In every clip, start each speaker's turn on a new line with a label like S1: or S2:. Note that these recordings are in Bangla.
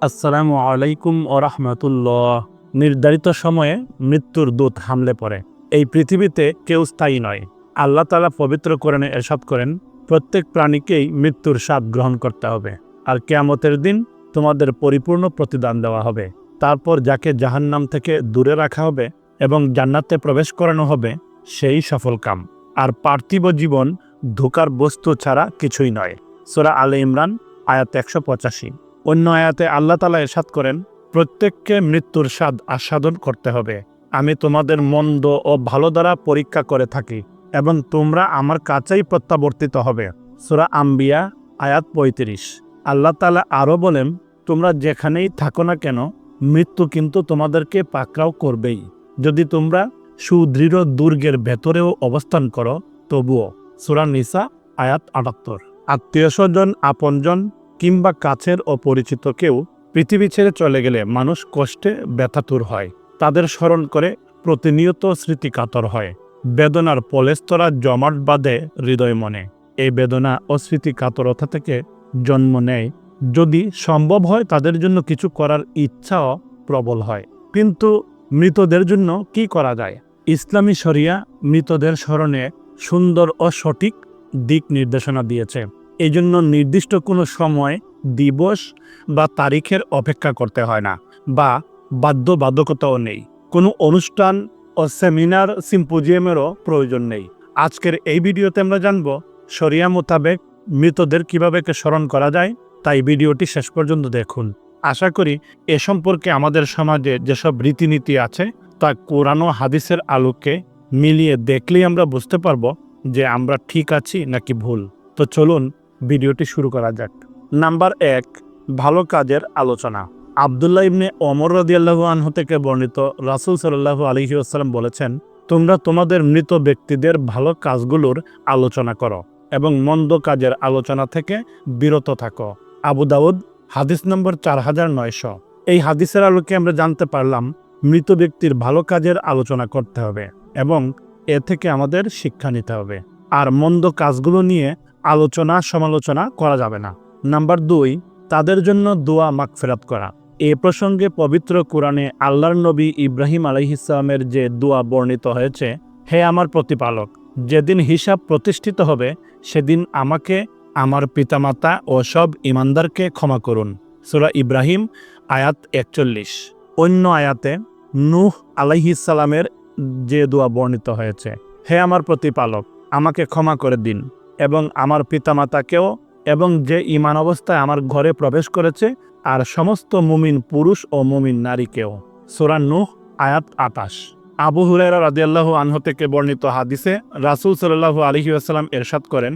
S1: আসসালামু আলাইকুম ও রাহমাতুল্লাহ। নির্ধারিত সময়ে মৃত্যুর দূত হামলে পড়ে। এই পৃথিবীতে কেউ স্থায়ী নয়। আল্লাহ তাআলা পবিত্র কোরআনে ইরশাদ করেন, প্রত্যেক প্রাণীকেই মৃত্যুর স্বাদ গ্রহণ করতে হবে, আর কিয়ামতের দিন তোমাদের পরিপূর্ণ প্রতিদান দেওয়া হবে। তারপর যাকে জাহান্নাম থেকে দূরে রাখা হবে এবং জান্নাতে প্রবেশ করানো হবে, সেই সফল কাম। আর পার্থিব জীবন ধোঁকার বস্তু ছাড়া কিছুই নয়। সূরা আলে ইমরান আয়াত 185। অন্য আয়াতে আল্লাহ তাআলা ইরশাদ করেন, প্রত্যেককে মৃত্যুর স্বাদ আস্বাদন করতে হবে। আমি তোমাদের মন্দ ও ভালো দ্বারা পরীক্ষা করে থাকি এবং তোমরা আমার কাছেই প্রত্যাবর্তিত হবে। সূরা আম্বিয়া আয়াত 35। আল্লাহ তাআলা আরও বলেন, তোমরা যেখানেই থাকো না কেন, মৃত্যু কিন্তু তোমাদেরকে পাকড়াও করবেই। যদি তোমরা সুদৃঢ় দুর্গের ভেতরেও অবস্থান করো তবুও। সূরা নিসা আয়াত 78। আত্মীয়স্বজন, আপনজন কিংবা কাছের অপরিচিত কেউ পৃথিবী ছেড়ে চলে গেলে মানুষ কষ্টে ব্যথাতুর হয়। তাদের স্মরণ করে প্রতিনিয়ত স্মৃতিকাতর হয়। বেদনার পলেস্তরা জমাট বাঁধে হৃদয় মনে। এই বেদনা ও স্মৃতিকাতরতা থেকে জন্ম নেয় যদি সম্ভব হয় তাদের জন্য কিছু করার ইচ্ছাও প্রবল হয়। কিন্তু মৃতদের জন্য কি করা যায়? ইসলামী শরিয়া মৃতদের স্মরণে সুন্দর ও সঠিক দিক নির্দেশনা দিয়েছে। এই জন্য নির্দিষ্ট কোনো সময়, দিবস বা তারিখের অপেক্ষা করতে হয় না, বা বাধ্যবাধকতাও নেই। কোনো অনুষ্ঠান ও সেমিনার, সিম্পোজিয়ামেরও প্রয়োজন নেই। আজকের এই ভিডিওতে আমরা জানব শরিয়া মোতাবেক মৃতদের কিভাবে স্মরণ করা যায়। তাই ভিডিওটি শেষ পর্যন্ত দেখুন। আশা করি এ সম্পর্কে আমাদের সমাজে যেসব রীতিনীতি আছে তা কোরআন ও হাদিসের আলোকে মিলিয়ে দেখলেই আমরা বুঝতে পারবো যে আমরা ঠিক আছি নাকি ভুল। তো চলুন ভিডিওটি শুরু করা যাক। নাম্বার 1, ভালো কাজের আলোচনা। আব্দুল্লাহ ইবনে ওমর রাদিয়াল্লাহু আনহু থেকে বর্ণিত, রাসূল সাল্লাল্লাহু আলাইহি ওয়াসাল্লাম বলেছেন, তোমরা তোমাদের মৃত ব্যক্তিদের ভালো কাজগুলোর আলোচনা করো এবং মন্দ কাজের আলোচনা থেকে বিরত থাকো। আবু দাউদ হাদিস নম্বর 4900। এই হাদিসের আলোকে আমরা জানতে পারলাম মৃত ব্যক্তির ভালো কাজের আলোচনা করতে হবে এবং এ থেকে আমাদের শিক্ষা নিতে হবে। আর মন্দ কাজগুলো নিয়ে আলোচনা সমালোচনা করা যাবে না। নাম্বার 2, তাদের জন্য দোয়া মাগফিরাত করা। এ প্রসঙ্গে পবিত্র কোরআনে আল্লাহর নবী ইব্রাহিম আলাইহিস সালামের যে দোয়া বর্ণিত হয়েছে, হে আমার প্রতিপালক, যেদিন হিসাব প্রতিষ্ঠিত হবে সেদিন আমাকে, আমার পিতামাতা ও সব ঈমানদারকে ক্ষমা করুন। সূরা ইব্রাহিম আয়াত 41। অন্য আয়াতে নূহ আলাইহিস সালামের যে দোয়া বর্ণিত হয়েছে, হে আমার প্রতিপালক, আমাকে ক্ষমা করে দিন এবং আমার পিতামাতাকেও এবং যে ঈমান অবস্থায় আমার ঘরে প্রবেশ করেছে আর সমস্ত মুমিন পুরুষ ও মুমিন নারীকেও। সূরা নূহ আয়াত 28। আবু হুরায়রা রাদিয়াল্লাহু আনহু থেকে বর্ণিত হাদিসে রাসূল সাল্লাল্লাহু আলাইহি ওয়াসাল্লাম ইরশাদ করেন,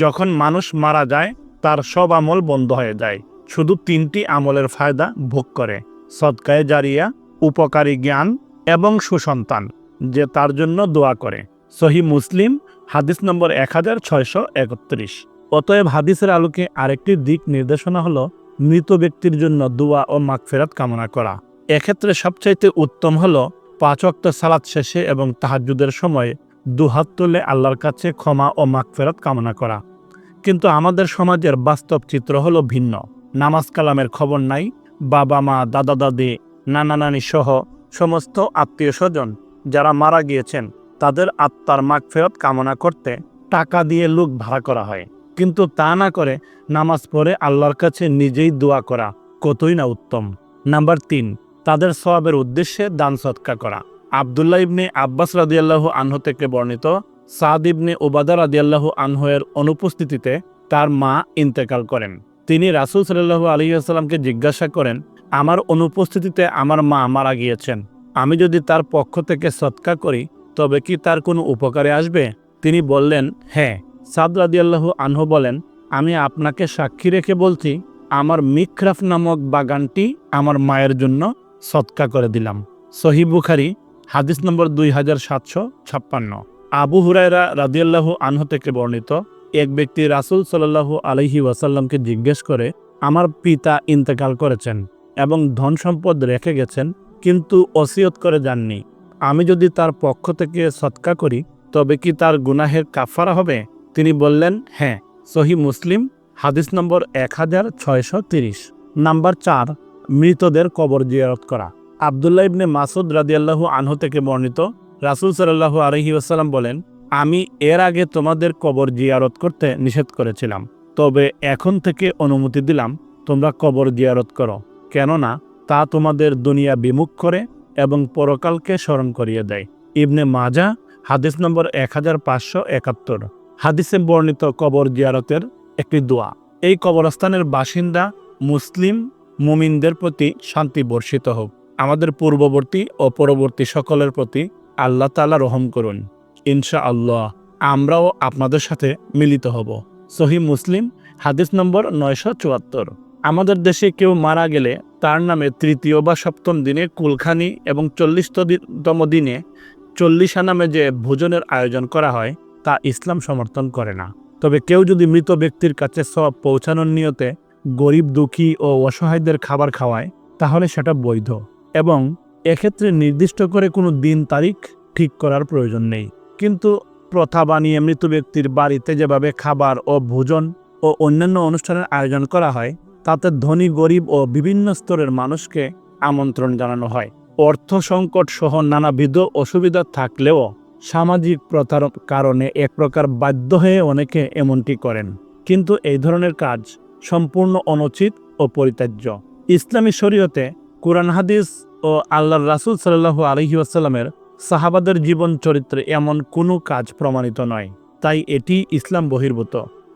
S1: যখন মানুষ মারা যায় তার সব আমল বন্ধ হয়ে যায়, শুধু 3টি আমলের ফায়দা ভোগ করে: সদকায়ে জারিয়া, উপকারী জ্ঞান এবং সুসন্তান যে তার জন্য দোয়া করে। সহিহ মুসলিম হাদিস নম্বর 1631। অতএব হাদিসের আলোকে আরেকটি দিক নির্দেশনা হলো মৃত ব্যক্তির জন্য দোয়া ও মাগফিরাত কামনা করা। এক্ষেত্রে সবচাইতে উত্তম হলো 5 ওয়াক্ত সালাত শেষে এবং তাহাজ্জুদের সময় দুহাত তুলে আল্লাহর কাছে ক্ষমা ও মাগফিরাত কামনা করা। কিন্তু আমাদের সমাজের বাস্তব চিত্র হলো ভিন্ন। নামাজ কালামের খবর নাই। বাবা মা, দাদা দাদি, নানা নানি সহ সমস্ত আত্মীয় স্বজন যারা মারা গিয়েছেন তাদের আত্মার মাগফিরাত কামনা করতে টাকা দিয়ে লোক ভাড়া করা হয়। কিন্তু তা না করে নামাজ পড়ে আল্লাহর কাছে নিজেই দোয়া করা কতই না উত্তম। নাম্বার 3, তাদের সওয়াবের উদ্দেশ্যে দান সদকা করা। আব্দুল্লাহ ইবনে আব্বাস রাদিয়াল্লাহু আনহু থেকে বর্ণিত, সাদ ইবনে উবাদা রাদিয়াল্লাহু আনহু এর অনুপস্থিতিতে তার মা ইন্তেকাল করেন। তিনি রাসূল সাল্লাল্লাহু আলাইহি ওয়াসাল্লামকে জিজ্ঞাসা করেন, আমার অনুপস্থিতিতে আমার মা মারা গিয়েছেন, আমি যদি তার পক্ষ থেকে সদকা করি তবে কি তার কোনো উপকারে আসবে? তিনি বললেন, হ্যাঁ। সাদ রাদিয়াল্লাহু আনহু বলেন, আমি আপনাকে সাক্ষী রেখে বলছি, আমার মিখরাফ নামক বাগানটি আমার মায়ের জন্য সদকা করে দিলাম। সহিহ বুখারী হাদিস নম্বর 2756। আবু হুরায়রা রাদিয়াল্লাহু আনহু থেকে বর্ণিত, এক ব্যক্তি রাসূল সাল্লাল্লাহু আলাইহি ওয়াসাল্লামকে জিজ্ঞেস করে, আমার পিতা ইন্তেকাল করেছেন এবং ধন সম্পদ রেখে গেছেন, কিন্তু ওসিয়ত করে যাননি। আমি যদি তার পক্ষ থেকে সদকা করি তবে কি তার গুনাহের কাফারা হবে? তিনি বললেন, হ্যাঁ। সহিহ মুসলিম হাদিস নম্বর 1630। নাম্বার 4, মৃতদের কবর জিয়ারত করা। আব্দুল্লাহ ইবনে মাসুদ রাদিয়াল্লাহু আনহু থেকে বর্ণিত, রাসূল সাল্লাল্লাহু আলাইহি ওয়াসাল্লাম বলেন, আমি এর আগে তোমাদের কবর জিয়ারত করতে নিষেধ করেছিলাম, তবে এখন থেকে অনুমতি দিলাম তোমরা কবর জিয়ারত করো, কেননা তা তোমাদের দুনিয়া বিমুখ করে এবং পরকালকে স্মরণ করিয়ে দেয়। ইবনে মাজাহ হাদিস নম্বর 1571। হাদিসে বর্ণিত কবর জিয়ারতের একটি দোয়া। এই কবরস্থানের বাসিন্দা মুসলিম মুমিনদের প্রতি শান্তি বর্ষিত হোক। আমাদের পূর্ববর্তী ও পরবর্তী সকলের প্রতি আল্লাহ তাআলা রহম করুন। ইনশাআল্লাহ আমরাও আপনাদের সাথে মিলিত হব। সহিহ মুসলিম হাদিস নম্বর 974। আমাদের দেশে কেউ মারা গেলে তার নামে তৃতীয় বা সপ্তম দিনে কুলখানি এবং 40তম দিনে 40 নামে যে ভোজনের আয়োজন করা হয় তা ইসলাম সমর্থন করে না। তবে কেউ যদি মৃত ব্যক্তির কাছে সওয়াব পৌঁছানোর নিয়তে গরিব দুঃখী ও অসহায়দের খাবার খাওয়ায় তাহলে সেটা বৈধ, এবং এক্ষেত্রে নির্দিষ্ট করে কোনো দিন তারিখ ঠিক করার প্রয়োজন নেই। কিন্তু প্রথা বানিয়ে মৃত ব্যক্তির বাড়িতে যেভাবে খাবার ও ভোজন ও অন্যান্য অনুষ্ঠানের আয়োজন করা হয় তাতে ধনী গরিব ও বিভিন্ন স্তরের মানুষকে আমন্ত্রণ জানানো হয়। অর্থ সংকট সহ নানাবিধ অসুবিধা থাকলেও সামাজিক প্রথার কারণে এক প্রকার বাধ্য হয়ে অনেকে এমনটি করেন, কিন্তু এই ধরনের কাজ সম্পূর্ণ অনুচিত ও পরিত্যাজ্য। ইসলামী শরীয়তে কুরআন হাদিস ও আল্লাহর রাসূল সাল্লাল্লাহু আলাইহি ওয়াসাল্লামের সাহাবাদের জীবন চরিত্রে এমন কোনো কাজ প্রমাণিত নয়, তাই এটি ইসলাম বহির্ভূত।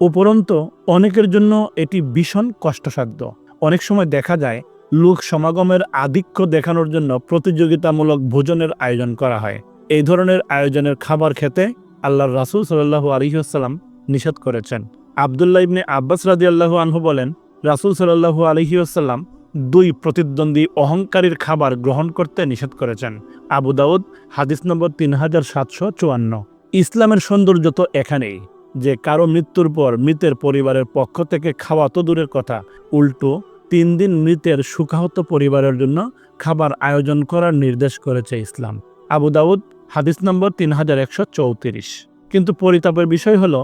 S1: উপরন্তু অনেকের জন্য এটি ভীষণ কষ্টসাধ্য। অনেক সময় দেখা যায় লোক সমাগমের আধিক্য দেখানোর জন্য প্রতিযোগিতামূলক ভোজনের আয়োজন করা হয়। এই ধরনের আয়োজনের খাবার খেতে আল্লাহর রাসূল সাল্লাল্লাহু আলাইহি ওয়াসাল্লাম নিষেধ করেছেন। আব্দুল্লাহ ইবনে আব্বাস রাদিয়াল্লাহু আনহু বলেন, রাসূল সাল্লাল্লাহু আলাইহি ওয়াসাল্লাম 2 প্রতিদ্বন্দ্বী অহংকারীর খাবার গ্রহণ করতে নিষেধ করেছেন। আবু দাউদ হাদিস নম্বর 3754। ইসলামের সৌন্দর্য তো এখানেই যে কারো মৃত্যুর পর মৃতের পরিবারের পক্ষ থেকে খাওয়া তো দূরের কথা, উল্টো 3 দিন মৃতের শোকাহত পরিবারের জন্য খাবার আয়োজন করার নির্দেশ করেছে ইসলাম। আবু দাউদ হাদিস নম্বর 3134। কিন্তু পরিতাপের বিষয় হলো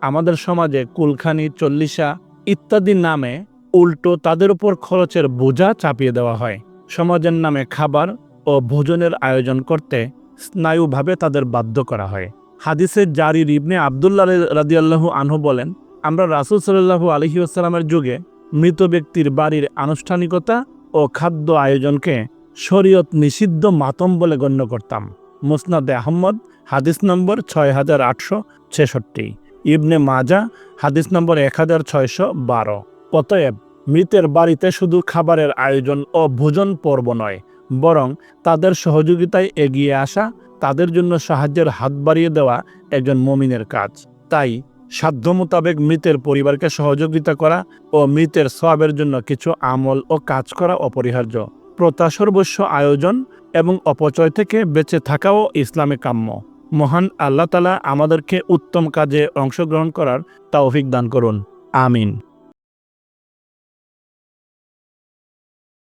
S1: আমাদের সমাজে কুলখানি, 40 ইত্যাদি নামে উল্টো তাদের উপর খরচের বোঝা চাপিয়ে দেওয়া হয়। সমাজের নামে খাবার ও ভোজনের আয়োজন করতে স্নায়ুভাবে তাদের বাধ্য করা হয়। হাদিসে জারির ইবনে আব্দুল্লাহ রাদিয়াল্লাহু আনহু বলেন, আমরা রাসূল সাল্লাল্লাহু আলাইহি ওয়াসাল্লামের যুগে মৃত ব্যক্তির বাড়ির আনুষ্ঠানিকতা ও খাদ্য আয়োজনকে শরীয়ত নিষিদ্ধ মাতম বলে গণ্য করতাম। মুসনাদে আহমদ হাদিস নম্বর 6866। ইবনে মাজাহ হাদিস নম্বর 1612। অতএব মৃতের বাড়িতে শুধু খাবারের আয়োজন ও ভোজন পর্ব নয়, বরং তাদের সহযোগিতায় এগিয়ে আসা, তাদের জন্য সাহায্যের হাত বাড়িয়ে দেওয়া একজন মুমিনের কাজ। তাই সাধ্য মোতাবেক মৃতের পরিবারকে সহযোগিতা করা ও মৃতের সওয়াবের জন্য কিছু আমল ও কাজ করা অপরিহার্য। প্রথা সর্বস্ব আয়োজন এবং অপচয় থেকে বেঁচে থাকাও ইসলামে কাম্য। মহান আল্লাহ তাআলা আমাদেরকে উত্তম কাজে অংশগ্রহণ করার তৌফিক দান করুন। আমিন।